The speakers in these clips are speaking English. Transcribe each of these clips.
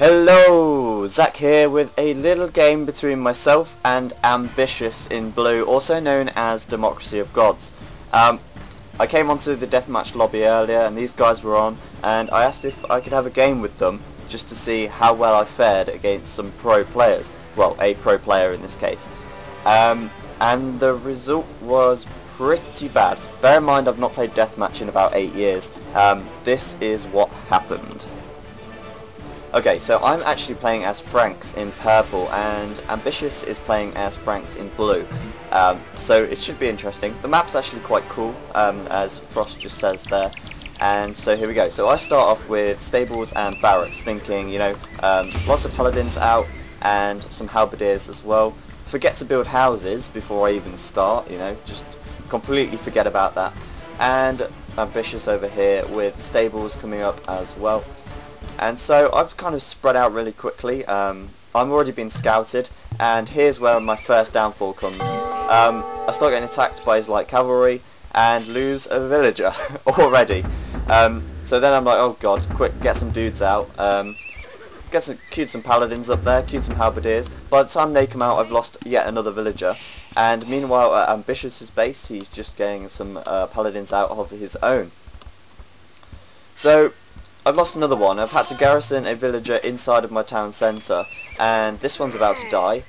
Hello, Zach here with a little game between myself and Ambitious in Blue, also known as Democracy of Gods. I came onto the deathmatch lobby earlier and these guys were on, and I asked if I could have a game with them just to see how well I fared against some pro players. Well, a pro player in this case. And the result was pretty bad. Bear in mind I've not played deathmatch in about 8 years. This is what happened. Okay, so I'm actually playing as Franks in purple, and Ambitious is playing as Franks in blue. So it should be interesting. The map's actually quite cool, as Frost just says there. And so here we go. So I start off with stables and barracks, thinking, you know, lots of paladins out and some halberdiers as well. Forget to build houses before I even start, you know, just completely forget about that. And Ambitious over here with stables coming up as well. And so I've kind of spread out really quickly. I'm already been scouted, and here's where my first downfall comes. I start getting attacked by his light cavalry and lose a villager already. So then I'm like, oh god, quick, get some dudes out. Queued some paladins up there, queued some halberdiers. By the time they come out, I've lost yet another villager. And meanwhile, at Ambitious's base, he's just getting some paladins out of his own. So I've lost another one. I've had to garrison a villager inside of my town centre, and this one's about to die.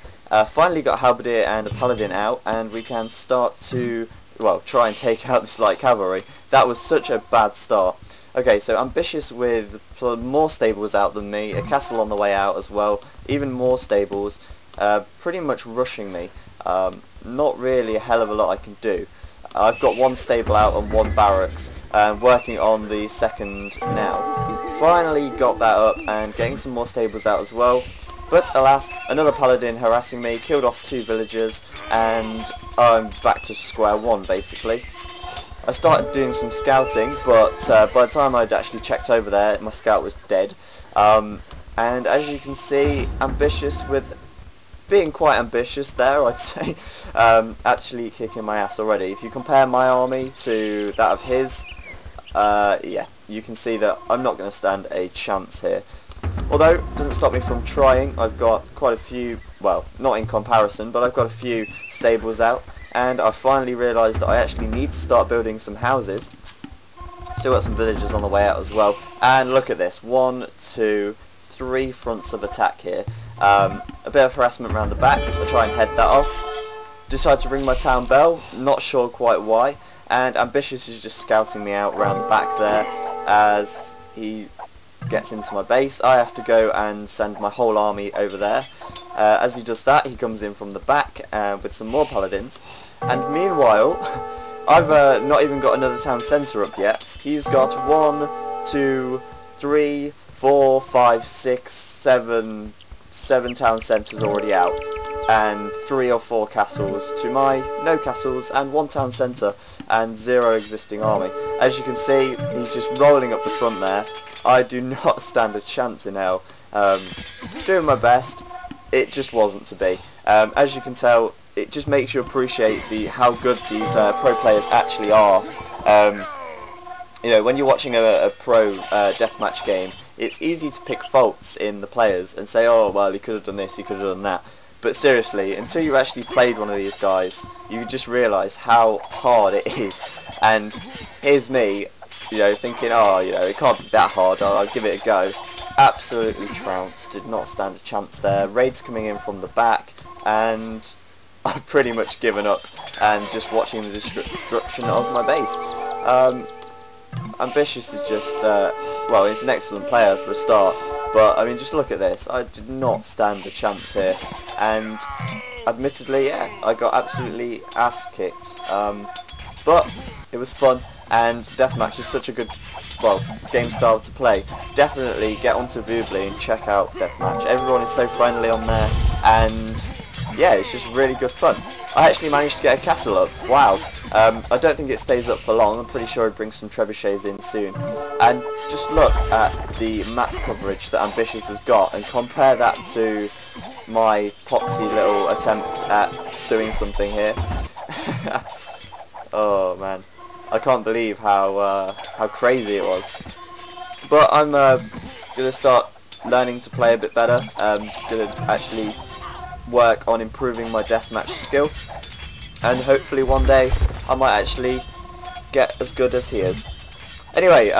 Finally got a halberdier and a paladin out, and we can start to, well, try and take out this light cavalry. That was such a bad start. Okay, so Ambitious with more stables out than me, a castle on the way out as well, even more stables, pretty much rushing me. Not really a hell of a lot I can do. I've got one stable out and one barracks, working on the second now. Finally got that up and getting some more stables out as well. But alas, another paladin harassing me, killed off 2 villagers, and I'm back to square one basically. I started doing some scouting, but by the time I'd actually checked over there, my scout was dead. And as you can see, Ambitious with being quite ambitious there, I'd say, actually kicking my ass already. If you compare my army to that of his, yeah, you can see that I'm not going to stand a chance here. Although, it doesn't stop me from trying. I've got quite a few, well, not in comparison, but I've got a few stables out, and I finally realised that I actually need to start building some houses. Still got some villagers on the way out as well, and look at this, 1, 2, 3 fronts of attack here. A bit of harassment around the back, I'll try and head that off. Decide to ring my town bell, not sure quite why, and Ambitious is just scouting me out around the back there. As he gets into my base, I have to go and send my whole army over there. As he does that, he comes in from the back with some more paladins, and meanwhile, I've not even got another town centre up yet. He's got 1, 2, 3, 4, 5, 6, 7 town centres already out, and 3 or 4 castles to my no castles, and 1 town centre and 0 existing army. As you can see, he's just rolling up the front there. I do not stand a chance in hell. Doing my best, it just wasn't to be. As you can tell, it just makes you appreciate how good these pro players actually are. You know, when you're watching a pro deathmatch game, it's easy to pick faults in the players and say, oh, well, he could have done this, he could have done that. But seriously, until you actually played one of these guys, you just realise how hard it is. And here's me, you know, thinking, oh, you know, it can't be that hard, I'll give it a go. Absolutely trounced, did not stand a chance there. Raids coming in from the back, and I've pretty much given up and just watching the destruction of my base. Ambitious is just, well, he's an excellent player for a start, but I mean, just look at this. I did not stand a chance here, and admittedly, yeah, I got absolutely ass kicked. But it was fun, and deathmatch is such a good, well, game style to play. Definitely get onto Voobly and check out deathmatch. Everyone is so friendly on there, and yeah, it's just really good fun. I actually managed to get a castle up. Wow. I don't think it stays up for long. I'm pretty sure it brings some trebuchets in soon. And just look at the map coverage that Ambitious has got and compare that to my poxy little attempt at doing something here. Oh man, I can't believe how crazy it was. But I'm gonna start learning to play a bit better. Gonna actually work on improving my deathmatch skill, and hopefully one day I might actually get as good as he is. Anyway,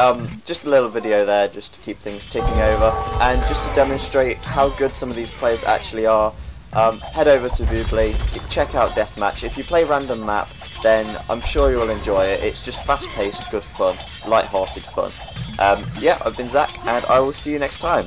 just a little video there just to keep things ticking over, and just to demonstrate how good some of these players actually are. Head over to Boobly, check out Deathmatch. If you play random map, then I'm sure you'll enjoy it. It's just fast-paced, good fun, light-hearted fun. Yeah, I've been Zach, and I will see you next time.